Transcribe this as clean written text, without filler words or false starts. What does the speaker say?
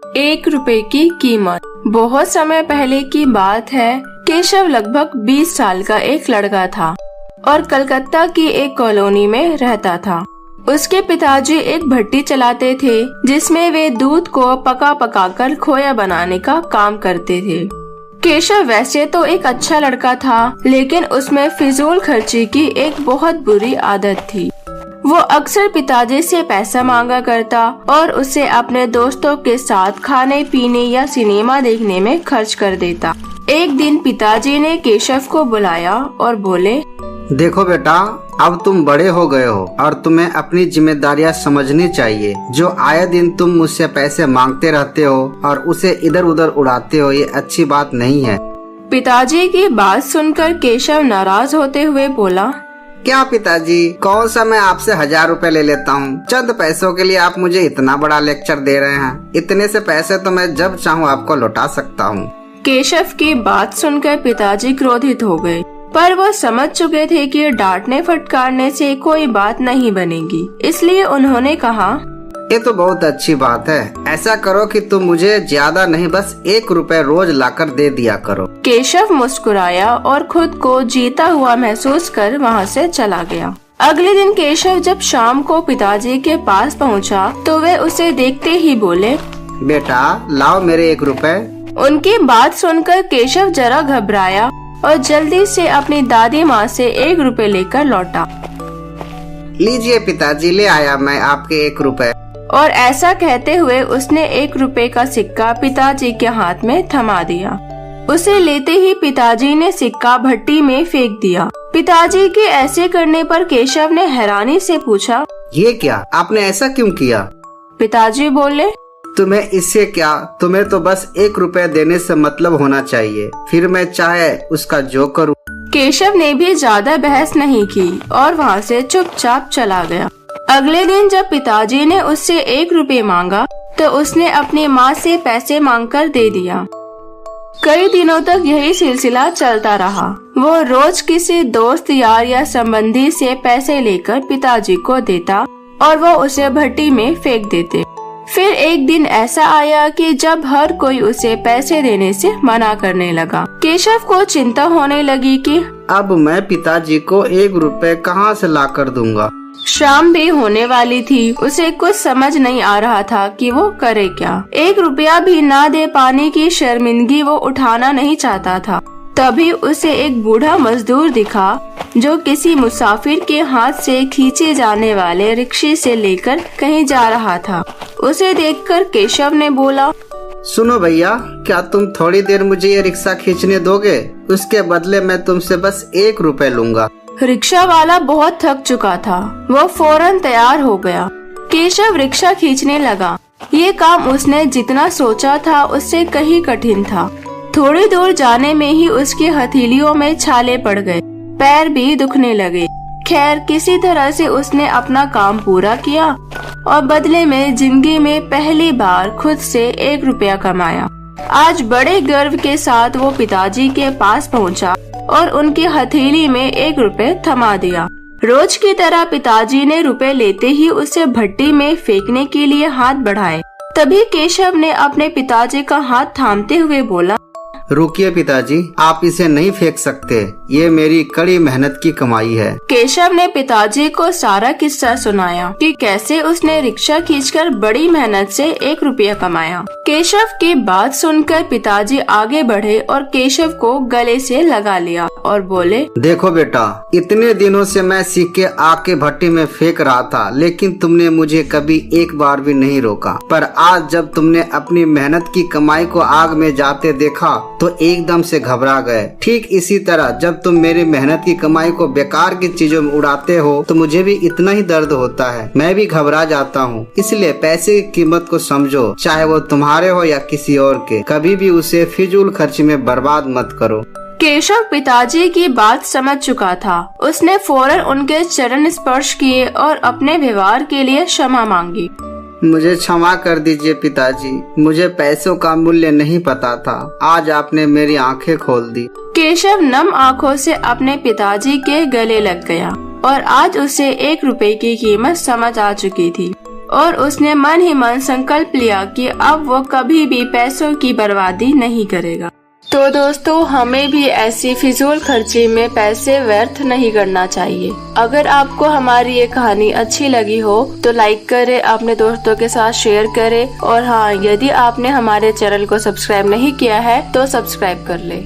1 रुपए की कीमत। बहुत समय पहले की बात है। केशव लगभग 20 साल का एक लड़का था और कलकत्ता की एक कॉलोनी में रहता था। उसके पिताजी एक भट्टी चलाते थे जिसमें वे दूध को पका कर खोया बनाने का काम करते थे। केशव वैसे तो एक अच्छा लड़का था, लेकिन उसमें फिजूल खर्ची की एक बहुत बुरी आदत थी। वो अक्सर पिताजी से पैसा मांगा करता और उसे अपने दोस्तों के साथ खाने पीने या सिनेमा देखने में खर्च कर देता। एक दिन पिताजी ने केशव को बुलाया और बोले, देखो बेटा, अब तुम बड़े हो गए हो और तुम्हें अपनी जिम्मेदारियां समझनी चाहिए। जो आए दिन तुम मुझसे पैसे मांगते रहते हो और उसे इधर उधर उड़ाते हो, ये अच्छी बात नहीं है। पिताजी की बात सुनकर केशव नाराज होते हुए बोला, क्या पिताजी, कौन सा मैं आपसे 1000 रुपए ले लेता हूँ। चंद पैसों के लिए आप मुझे इतना बड़ा लेक्चर दे रहे हैं। इतने से पैसे तो मैं जब चाहूँ आपको लौटा सकता हूँ। केशव की बात सुनकर पिताजी क्रोधित हो गए, पर वो समझ चुके थे कि डांटने फटकारने से कोई बात नहीं बनेगी। इसलिए उन्होंने कहा, ये तो बहुत अच्छी बात है। ऐसा करो कि तुम मुझे ज्यादा नहीं, बस 1 रुपए रोज लाकर दे दिया करो। केशव मुस्कुराया और खुद को जीता हुआ महसूस कर वहाँ से चला गया। अगले दिन केशव जब शाम को पिताजी के पास पहुँचा तो वे उसे देखते ही बोले, बेटा लाओ मेरे 1 रुपए। उनकी बात सुनकर केशव जरा घबराया और जल्दी से अपनी दादी माँ से 1 रुपए लेकर लौटा। लीजिए पिताजी, ले आया मैं आपके 1 रुपए। और ऐसा कहते हुए उसने 1 रुपए का सिक्का पिताजी के हाथ में थमा दिया। उसे लेते ही पिताजी ने सिक्का भट्टी में फेंक दिया। पिताजी के ऐसे करने पर केशव ने हैरानी से पूछा, ये क्या, आपने ऐसा क्यों किया? पिताजी बोले, तुम्हें इससे क्या, तुम्हें तो बस 1 रुपए देने से मतलब होना चाहिए, फिर मैं चाहे उसका जो करूँ। केशव ने भी ज्यादा बहस नहीं की और वहाँ से चुपचाप चला गया। अगले दिन जब पिताजी ने उससे 1 रुपए मांगा तो उसने अपनी माँ से पैसे मांगकर दे दिया। कई दिनों तक यही सिलसिला चलता रहा। वो रोज किसी दोस्त यार या संबंधी से पैसे लेकर पिताजी को देता और वो उसे भट्टी में फेंक देते। फिर एक दिन ऐसा आया कि जब हर कोई उसे पैसे देने से मना करने लगा। केशव को चिंता होने लगी कि अब मैं पिताजी को 1 रुपए कहाँ से ला कर दूंगा। शाम भी होने वाली थी। उसे कुछ समझ नहीं आ रहा था कि वो करे क्या। 1 रुपया भी ना दे पाने की शर्मिंदगी वो उठाना नहीं चाहता था। तभी उसे एक बूढ़ा मजदूर दिखा जो किसी मुसाफिर के हाथ से खींचे जाने वाले रिक्शे से लेकर कहीं जा रहा था। उसे देखकर केशव ने बोला, सुनो भैया, क्या तुम थोड़ी देर मुझे ये रिक्शा खींचने दोगे? उसके बदले मैं तुमसे बस 1 रुपए लूंगा। रिक्शा वाला बहुत थक चुका था। वो फौरन तैयार हो गया। केशव रिक्शा खींचने लगा। ये काम उसने जितना सोचा था उससे कहीं कठिन था। थोड़ी दूर जाने में ही उसकी हथेलियों में छाले पड़ गए, पैर भी दुखने लगे। खैर, किसी तरह से उसने अपना काम पूरा किया और बदले में जिंदगी में पहली बार खुद से 1 रुपया कमाया। आज बड़े गर्व के साथ वो पिताजी के पास पहुंचा और उनकी हथेली में 1 रुपए थमा दिया। रोज की तरह पिताजी ने रुपए लेते ही उसे भट्टी में फेंकने के लिए हाथ बढ़ाए। तभी केशव ने अपने पिताजी का हाथ थामते हुए बोला, रुकिए पिताजी, आप इसे नहीं फेंक सकते। ये मेरी कड़ी मेहनत की कमाई है। केशव ने पिताजी को सारा किस्सा सुनाया कि कैसे उसने रिक्शा खींचकर बड़ी मेहनत से 1 रुपया कमाया। केशव की बात सुनकर पिताजी आगे बढ़े और केशव को गले से लगा लिया और बोले, देखो बेटा, इतने दिनों से मैं सिक्के आग के भट्टी में फेंक रहा था, लेकिन तुमने मुझे कभी एक बार भी नहीं रोका। पर आज जब तुमने अपनी मेहनत की कमाई को आग में जाते देखा तो एकदम से घबरा गए। ठीक इसी तरह जब तुम मेरी मेहनत की कमाई को बेकार की चीजों में उड़ाते हो तो मुझे भी इतना ही दर्द होता है। मैं भी घबरा जाता हूँ। इसलिए पैसे की कीमत को समझो, चाहे वो तुम्हारे हो या किसी और के। कभी भी उसे फिजूल खर्च में बर्बाद मत करो। केशव पिताजी की बात समझ चुका था। उसने फौरन उनके चरण स्पर्श किए और अपने व्यवहार के लिए क्षमा मांगी। मुझे क्षमा कर दीजिए पिताजी, मुझे पैसों का मूल्य नहीं पता था। आज आपने मेरी आंखें खोल दी। केशव नम आंखों से अपने पिताजी के गले लग गया और आज उसे 1 रुपए की कीमत समझ आ चुकी थी। और उसने मन ही मन संकल्प लिया कि अब वो कभी भी पैसों की बर्बादी नहीं करेगा। तो दोस्तों, हमें भी ऐसी फिजूल खर्ची में पैसे व्यर्थ नहीं करना चाहिए। अगर आपको हमारी ये कहानी अच्छी लगी हो तो लाइक करें, अपने दोस्तों के साथ शेयर करें और हाँ, यदि आपने हमारे चैनल को सब्सक्राइब नहीं किया है तो सब्सक्राइब कर ले।